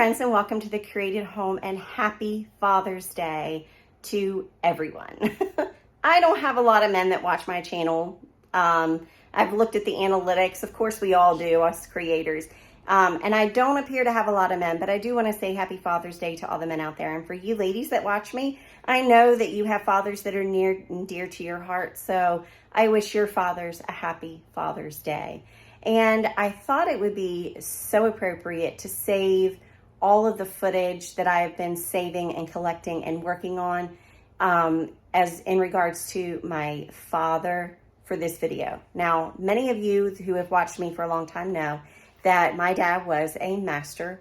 friends, and welcome to the Created Home, and happy Father's Day to everyone. I don't have a lot of men that watch my channel. I've looked at the analytics. Of course, we all do, us creators. And I don't appear to have a lot of men, but I do want to say happy Father's Day to all the men out there. And for you ladies that watch me, I know that you have fathers that are near and dear to your heart. So I wish your fathers a happy Father's Day. And I thought it would be so appropriate to save all of the footage that I have been saving and collecting and working on as in regards to my father for this video. Now, many of you who have watched me for a long time know that my dad was a master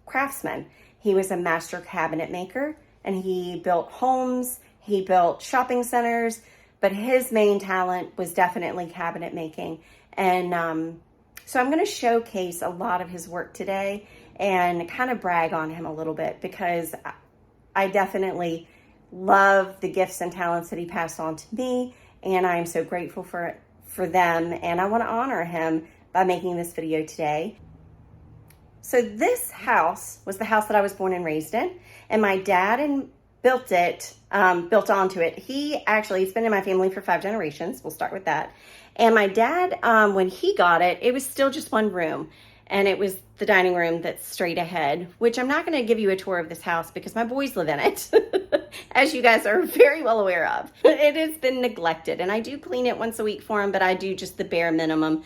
craftsman. He was a master cabinet maker, and he built homes, he built shopping centers, but his main talent was definitely cabinet making. And so I'm going to showcase a lot of his work today and kind of brag on him a little bit, because I definitely love the gifts and talents that he passed on to me, and I am so grateful for them, and I want to honor him by making this video today. So this house was the house that I was born and raised in, and my dad built onto it. It's been in my family for 5 generations. We'll start with that. And my dad, when he got it, it was still just one room, and it was the dining room that's straight ahead, which I'm not going to give you a tour of this house because my boys live in it, as you guys are very well aware of. It has been neglected, and I do clean it once a week for them, but I do just the bare minimum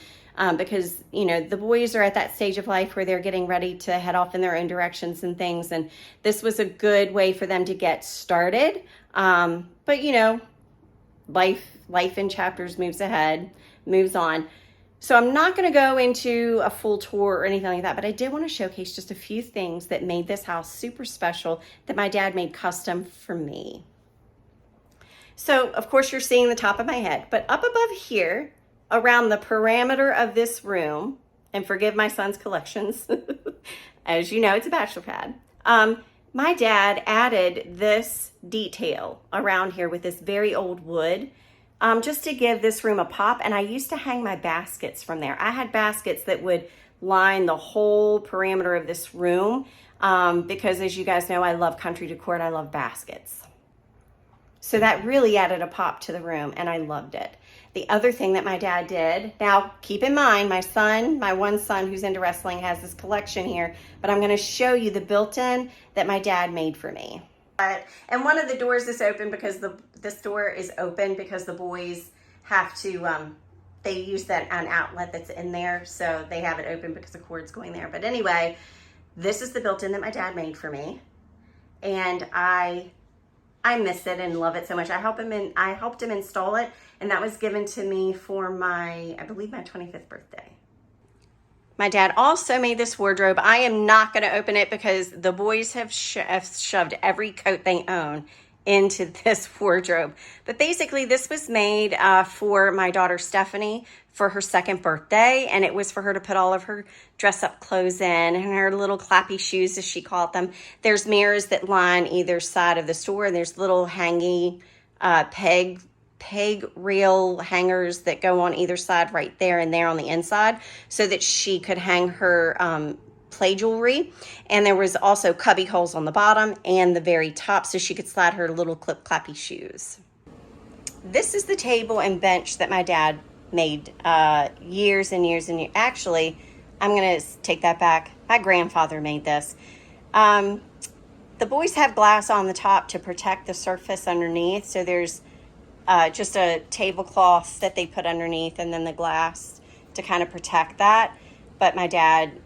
because, you know, the boys are at that stage of life where they're getting ready to head off in their own directions and things, and this was a good way for them to get started. But, you know, life in chapters moves on. So I'm not going to go into a full tour or anything like that, but I did want to showcase just a few things that made this house super special that my dad made custom for me. So, of course, you're seeing the top of my head, but up above here, around the perimeter of this room, and forgive my son's collections, as you know, it's a bachelor pad. My dad added this detail around here with this very old wood, just to give this room a pop. And I used to hang my baskets from there. I had baskets that would line the whole perimeter of this room because, as you guys know, I love country decor and I love baskets. So that really added a pop to the room, and I loved it. The other thing that my dad did, now keep in mind, my one son who's into wrestling has this collection here, but I'm going to show you the built-in that my dad made for me. And one of the doors is open because this door is open because the boys have to, they use an outlet that's in there, so they have it open because the cord's going there. But anyway, this is the built-in that my dad made for me, and I miss it and love it so much. I helped him install it, and that was given to me for I believe my 25th birthday. My dad also made this wardrobe. I am not going to open it because the boys have shoved every coat they own into this wardrobe. But basically, this was made for my daughter Stephanie for her 2nd birthday, and it was for her to put all of her dress-up clothes in and her little clappy shoes, as she called them. There's mirrors that line either side of the store, and there's little hangy peg rail hangers that go on either side right there and there on the inside so that she could hang her play jewelry. And there was also cubby holes on the bottom and the very top so she could slide her little clip clappy shoes. This is the table and bench that my dad made years and years and years. Actually, I'm going to take that back. My grandfather made this. The boys have glass on the top to protect the surface underneath, so there's just a tablecloth that they put underneath and then the glass to kind of protect that. But my dad,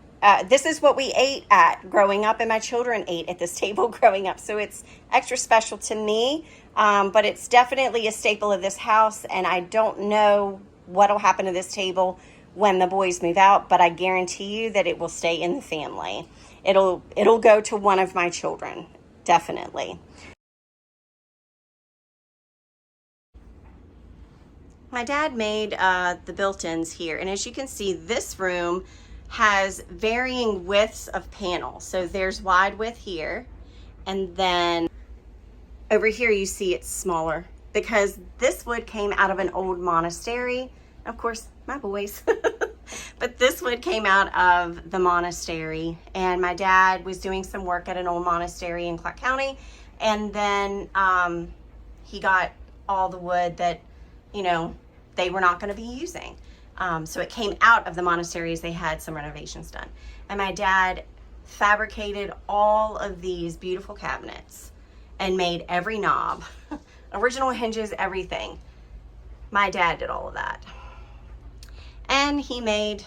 this is what we ate at growing up, and my children ate at this table growing up. So it's extra special to me, but it's definitely a staple of this house, and I don't know what'll happen to this table when the boys move out, but I guarantee you that it will stay in the family. It'll go to one of my children, definitely. My dad made the built-ins here, and as you can see, this room has varying widths of panels. So there's wide width here, and then over here you see it's smaller because this wood came out of an old monastery. Of course, my boys But this wood came out of the monastery, and my dad was doing some work at an old monastery in Clark County, and then he got all the wood that, you know, they were not going to be using. So it came out of the monasteries. They had some renovations done. And my dad fabricated all of these beautiful cabinets and made every knob, original hinges, everything. My dad did all of that. And he made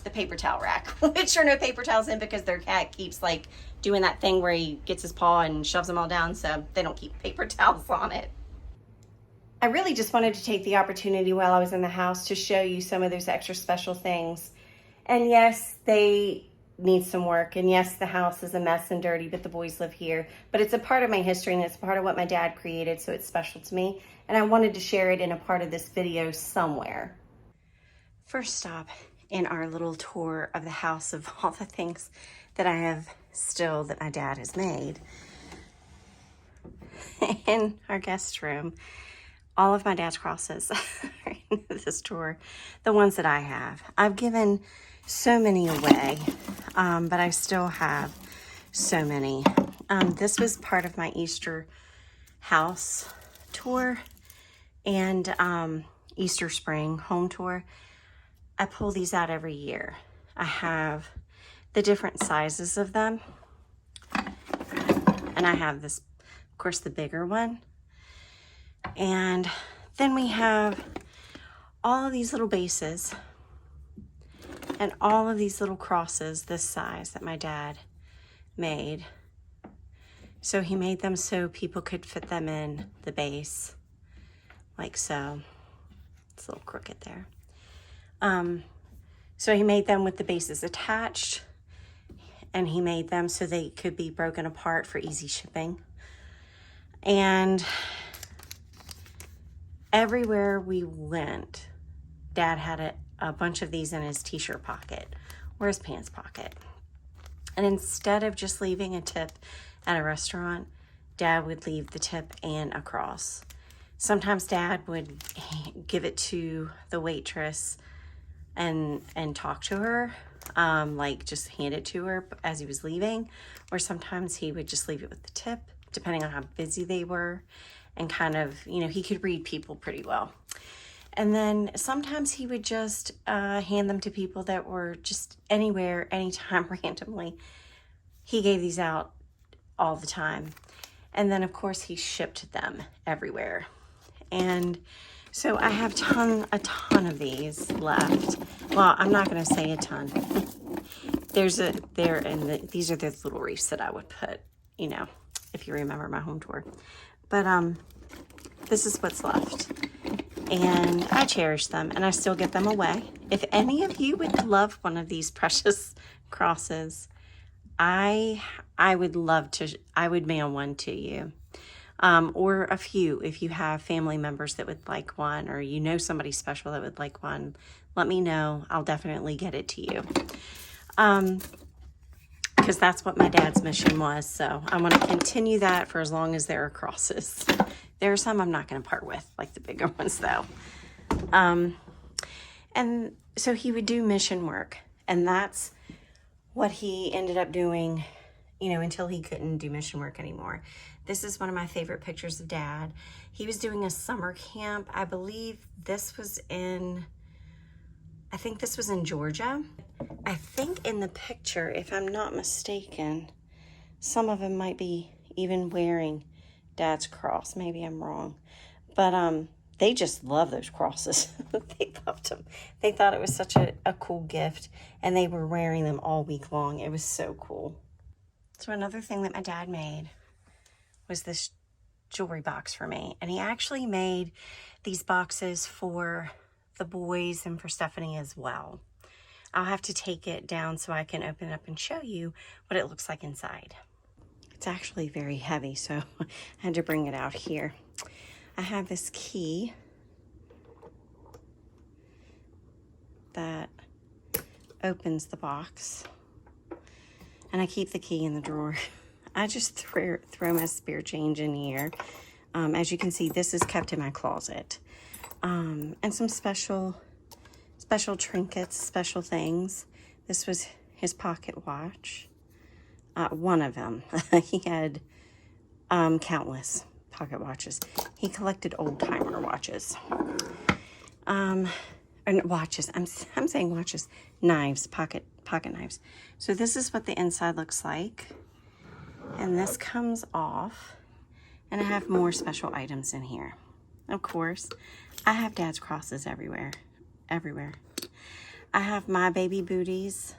the paper towel rack, which are no paper towels in because their cat keeps like doing that thing where he gets his paw and shoves them all down, so they don't keep paper towels on it. I really just wanted to take the opportunity while I was in the house to show you some of those extra special things. And yes, they need some work. And yes, the house is a mess and dirty, but the boys live here. But it's a part of my history, and it's part of what my dad created, so it's special to me. And I wanted to share it in a part of this video somewhere. First stop in our little tour of the house of all the things that I have still that my dad has made. In our guest room, all of my dad's crosses are in this drawer, the ones that I have. I've given so many away, but I still have so many. This was part of my Easter house tour and Easter spring home tour. I pull these out every year. I have the different sizes of them, and I have this, of course, the bigger one. And then we have all of these little bases and all of these little crosses this size that my dad made. So he made them so people could fit them in the base, like so. It's a little crooked there. So he made them with the bases attached, and he made them so they could be broken apart for easy shipping. And everywhere we went, Dad had a bunch of these in his t-shirt pocket or his pants pocket. And instead of just leaving a tip at a restaurant, Dad would leave the tip and a cross. Sometimes Dad would give it to the waitress and talk to her, like just hand it to her as he was leaving. Or sometimes he would just leave it with the tip, depending on how busy they were. And kind of, you know, he could read people pretty well. And then sometimes he would just hand them to people that were just anywhere, anytime, randomly. He gave these out all the time. And then, of course, he shipped them everywhere. And so I have a ton of these left. Well, I'm not going to say a ton. These are the little wreaths that I would put, you know, if you remember my home tour. But this is what's left, and I cherish them, and I still give them away. If any of you would love one of these precious crosses, I would love to. I would mail one to you, or a few if you have family members that would like one, or you know somebody special that would like one. Let me know. I'll definitely get it to you. Because that's what my dad's mission was. So I want to continue that for as long as there are crosses. There are some I'm not going to part with, like the bigger ones though. And so he would do mission work, and that's what he ended up doing, you know, until he couldn't do mission work anymore. This is one of my favorite pictures of Dad. He was doing a summer camp. I believe this was in Georgia. I think in the picture, if I'm not mistaken, some of them might be even wearing Dad's cross. Maybe I'm wrong. But they just love those crosses. They loved them. They thought it was such a cool gift, and they were wearing them all week long. It was so cool. So another thing that my dad made was this jewelry box for me. And he actually made these boxes for the boys and for Stephanie as well. I'll have to take it down so I can open it up and show you what it looks like inside. It's actually very heavy, so I had to bring it out here. I have this key that opens the box, and I keep the key in the drawer. I just throw my spare change in here. As you can see, this is kept in my closet. And some special special trinkets, special things. This was his pocket watch. One of them. He had countless pocket watches. He collected old-timer watches. And watches. I'm saying watches. Knives, pocket knives. So this is what the inside looks like. And this comes off. And I have more special items in here. Of course, I have Dad's crosses everywhere. Everywhere. I have my baby booties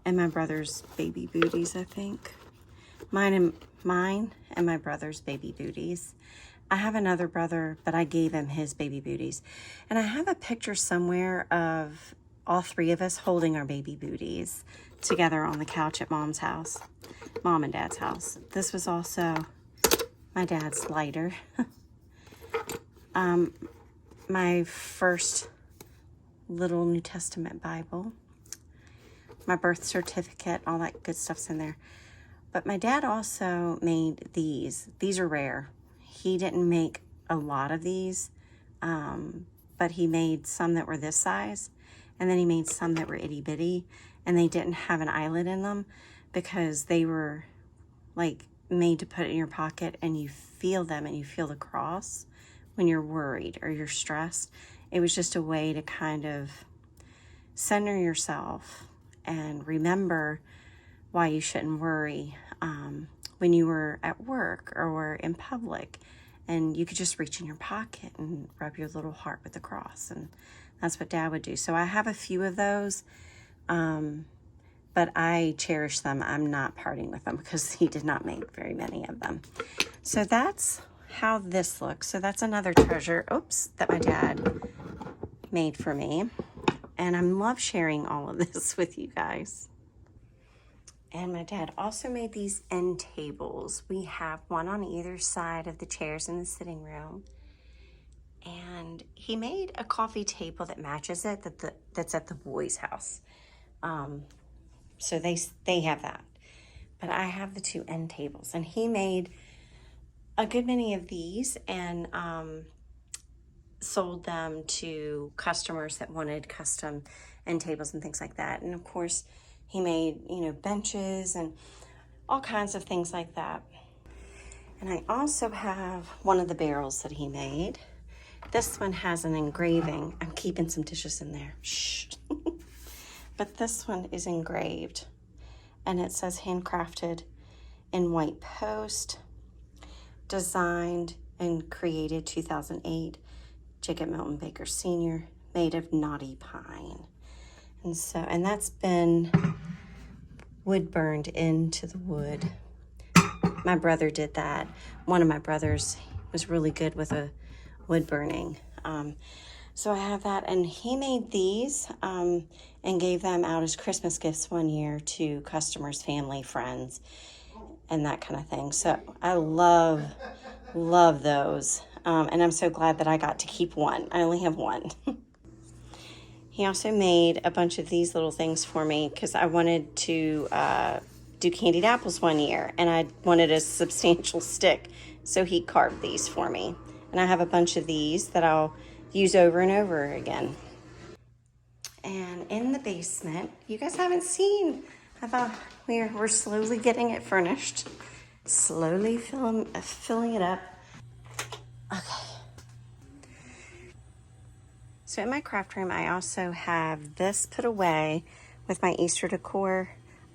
and my brother's baby booties, I think. Mine and my brother's baby booties. I have another brother, but I gave him his baby booties. And I have a picture somewhere of all three of us holding our baby booties together on the couch at Mom's house. Mom and Dad's house. This was also my dad's lighter. My first little New Testament Bible. My birth certificate, all that good stuff's in there. But my dad also made these. These are rare. He didn't make a lot of these, but he made some that were this size, and then he made some that were itty bitty, and they didn't have an eyelet in them because they were like made to put in your pocket, and you feel them and you feel the cross when you're worried or you're stressed. It was just a way to kind of center yourself and remember why you shouldn't worry when you were at work or were in public, and you could just reach in your pocket and rub your little heart with the cross. And that's what Dad would do. So I have a few of those, but I cherish them. I'm not parting with them because he did not make very many of them. So that's how this looks. So that's another treasure, that my dad made for me. And I love sharing all of this with you guys. And my dad also made these end tables. We have one on either side of the chairs in the sitting room. And he made a coffee table that matches it, that's at the boys' house. So they have that. But I have the two end tables. And he made a good many of these and sold them to customers that wanted custom end tables and things like that. And of course, he made, benches and all kinds of things like that. And I also have one of the barrels that he made. This one has an engraving. I'm keeping some dishes in there. Shh. But this one is engraved. And it says handcrafted in white post. Designed and created 2008. Jacob Milton Baker Sr. Made of knotty pine. And that's been wood burned into the wood. My brother did that. One of my brothers was really good with a wood burning. So I have that, and he made these and gave them out as Christmas gifts one year to customers, family, friends, and that kind of thing. So I love those. And I'm so glad that I got to keep one. I only have one. He also made a bunch of these little things for me because I wanted to do candied apples one year, and I wanted a substantial stick. So he carved these for me. And I have a bunch of these that I'll use over and over again. And in the basement, you guys haven't seen, I thought we're slowly getting it furnished. Slowly filling it up. Okay. So in my craft room, I also have this put away with my Easter decor.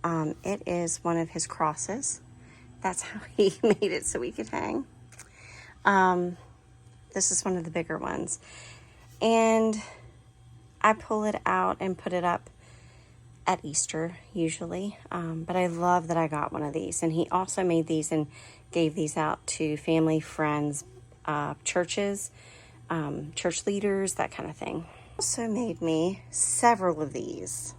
It is one of his crosses. That's how he made it so we could hang. This is one of the bigger ones. And I pull it out and put it up at Easter usually. But I love that I got one of these. And he also made these and gave these out to family, friends, churches, church leaders, that kind of thing. Also made me several of these.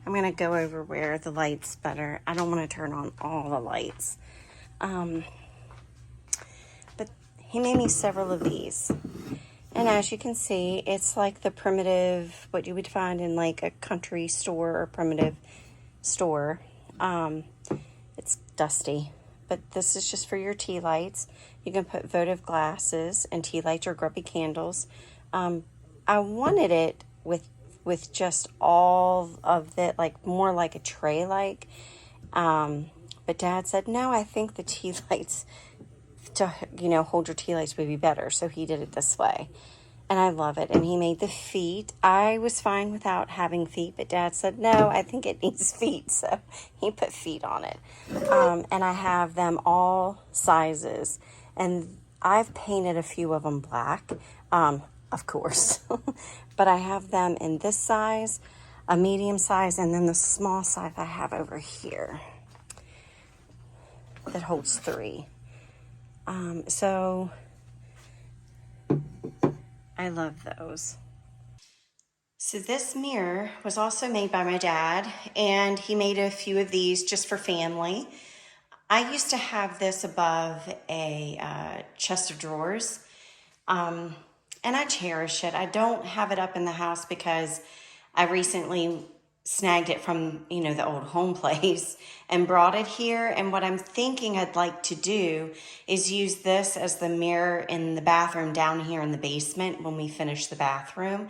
I'm going to go over where the light's better. I don't want to turn on all the lights. But he made me several of these. And as you can see, it's like the primitive, what you would find in like a country store or primitive store. It's dusty, but this is just for your tea lights. You can put votive glasses and tea lights or grubby candles. I wanted it with with just all of it, like more like a tray like. But Dad said, no, I think the tea lights to, hold your tea lights would be better. So he did it this way. And I love it. And he made the feet. I was fine without having feet, but Dad said, no, I think it needs feet. So he put feet on it. And I have them all sizes. And I've painted a few of them black, of course. But I have them in this size, a medium size, and then the small size I have over here that holds 3. So I love those. So this mirror was also made by my dad, and he made a few of these just for family. I used to have this above a chest of drawers, and I cherish it. I don't have it up in the house because I recently snagged it from, the old home place and brought it here. And what I'm thinking I'd like to do is use this as the mirror in the bathroom down here in the basement when we finish the bathroom.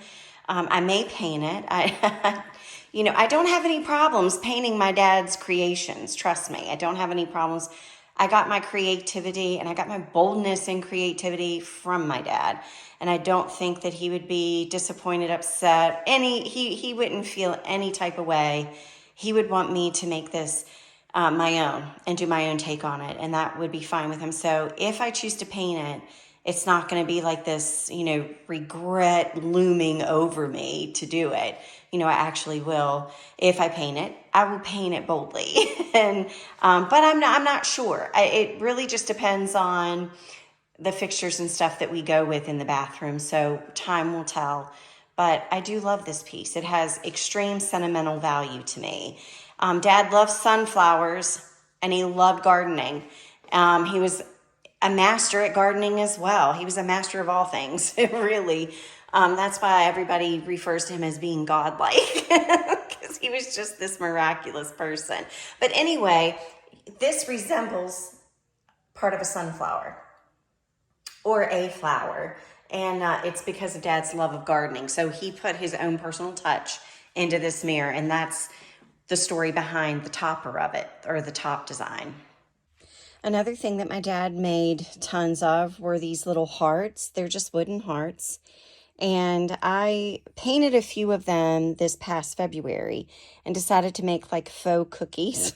I may paint it. I don't have any problems painting my dad's creations. Trust me, I don't have any problems. I got my creativity and I got my boldness and creativity from my dad. And I don't think that he would be disappointed, upset. He wouldn't feel any type of way. He would want me to make this my own and do my own take on it. And that would be fine with him. So if I choose to paint it, it's not going to be like this, regret looming over me to do it. I actually will. If I paint it, I will paint it boldly. And but I'm not sure. It really just depends on the fixtures and stuff that we go with in the bathroom. So time will tell. But I do love this piece. It has extreme sentimental value to me. Dad loves sunflowers and he loved gardening. He was a master at gardening as well. He was a master of all things, really. That's why everybody refers to him as being godlike, because he was just this miraculous person. But anyway, this resembles part of a sunflower or a flower, and it's because of Dad's love of gardening. So he put his own personal touch into this mirror, and that's the story behind the topper of it, or the top design. Another thing that my dad made tons of were these little hearts. They're just wooden hearts. And I painted a few of them this past February and decided to make like faux cookies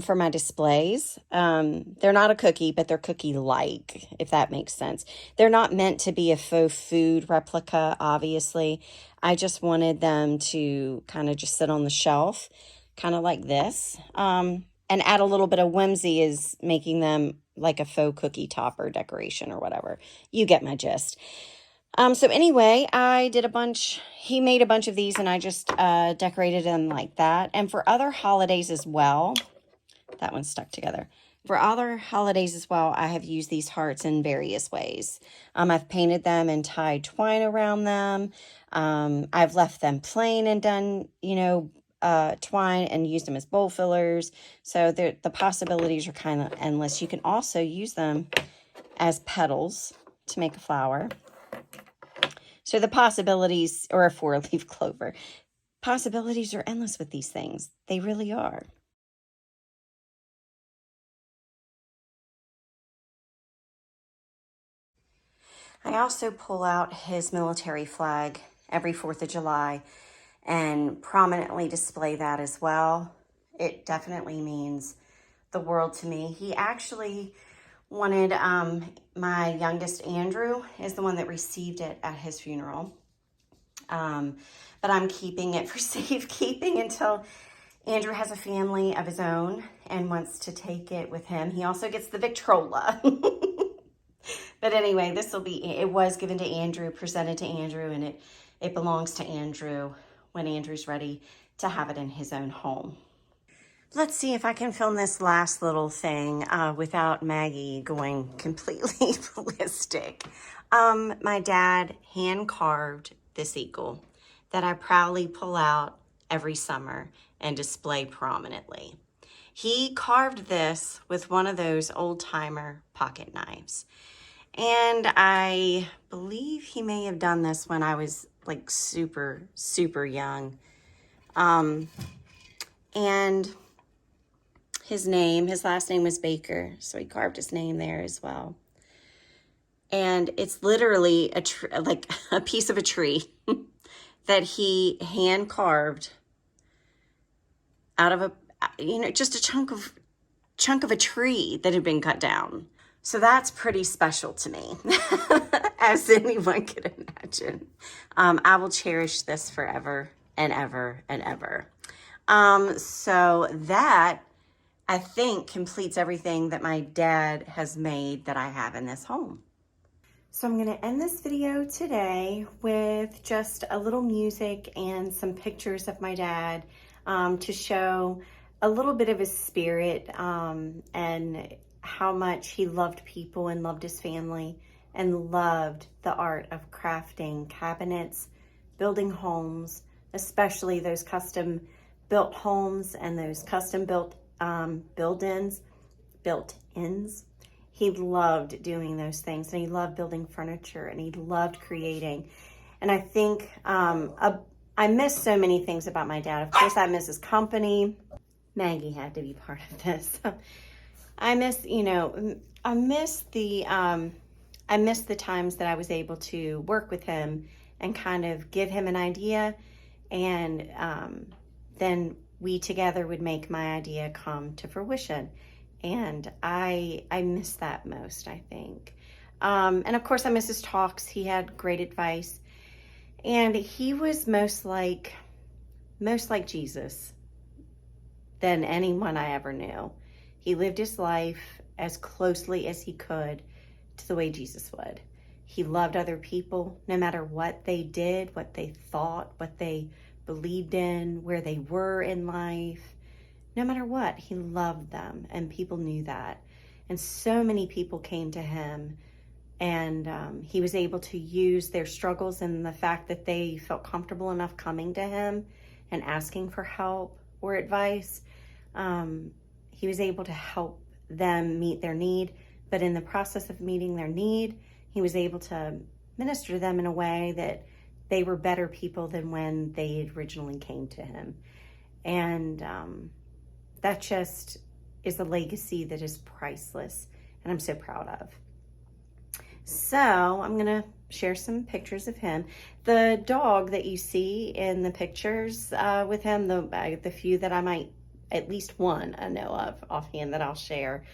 for my displays. They're not a cookie, but they're cookie-like, if that makes sense. They're not meant to be a faux food replica, obviously. I just wanted them to kind of just sit on the shelf, kind of like this. And add a little bit of whimsy is making them like a faux cookie topper decoration or whatever. You get my gist. So anyway, he made a bunch of these and I just decorated them like that. And for other holidays as well, that one's stuck together. For other holidays as well, I have used these hearts in various ways. I've painted them and tied twine around them. I've left them plain and done, twine and used them as bowl fillers. So the possibilities are kind of endless. You can also use them as petals to make a flower. So the possibilities, or a 4-leaf clover, possibilities are endless with these things. They really are. I also pull out his military flag every 4th of July and prominently display that as well. It definitely means the world to me. He actually wanted, my youngest Andrew is the one that received it at his funeral. But I'm keeping it for safekeeping until Andrew has a family of his own and wants to take it with him. He also gets the Victrola. But anyway, it was given to Andrew, presented to Andrew, and it belongs to Andrew when Andrew's ready to have it in his own home. Let's see if I can film this last little thing without Maggie going completely ballistic. My dad hand-carved this eagle that I proudly pull out every summer and display prominently. He carved this with one of those old-timer pocket knives. And I believe he may have done this when I was like super, super young. And his last name was Baker, so he carved his name there as well. And it's literally like a piece of a tree that he hand carved out of just a chunk of a tree that had been cut down. So that's pretty special to me, as anyone could imagine. I will cherish this forever and ever and ever. So that, I think, completes everything that my dad has made that I have in this home. So I'm going to end this video today with just a little music and some pictures of my dad to show a little bit of his spirit and how much he loved people and loved his family and loved the art of crafting cabinets, building homes, especially those custom built homes and those custom built built-ins. He loved doing those things, and he loved building furniture, and he loved creating. And I think I miss so many things about my dad. Of course, I miss his company. Maggie had to be part of this. I miss the times that I was able to work with him and kind of give him an idea, and then we together would make my idea come to fruition. And I miss that most, I think. And of course, I miss his talks. He had great advice. And he was most like Jesus than anyone I ever knew. He lived his life as closely as he could to the way Jesus would. He loved other people, no matter what they did, what they thought, what they believed in, where they were in life. No matter what, he loved them, and people knew that. And so many people came to him, and he was able to use their struggles and the fact that they felt comfortable enough coming to him and asking for help or advice. He was able to help them meet their need, but in the process of meeting their need, he was able to minister to them in a way that they were better people than when they originally came to him. And that just is a legacy that is priceless, and I'm so proud of. So I'm gonna share some pictures of him. The dog that you see in the pictures with him, the few that I might, at least one I know of offhand that I'll share,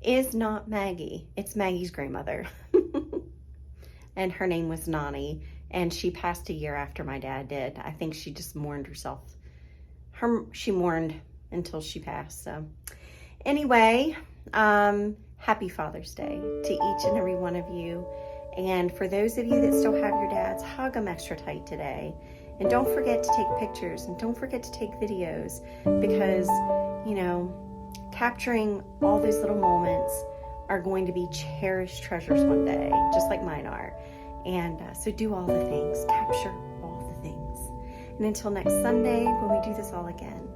is not Maggie. It's Maggie's grandmother. And her name was Nani, and she passed a year after my dad did. I think she just mourned herself. She mourned until she passed. So anyway, happy Father's Day to each and every one of you. And for those of you that still have your dads, hug them extra tight today. And don't forget to take pictures, and don't forget to take videos, because, capturing all those little moments are going to be cherished treasures one day, just like mine are. And so do all the things, capture all the things. And until next Sunday, when we do this all again,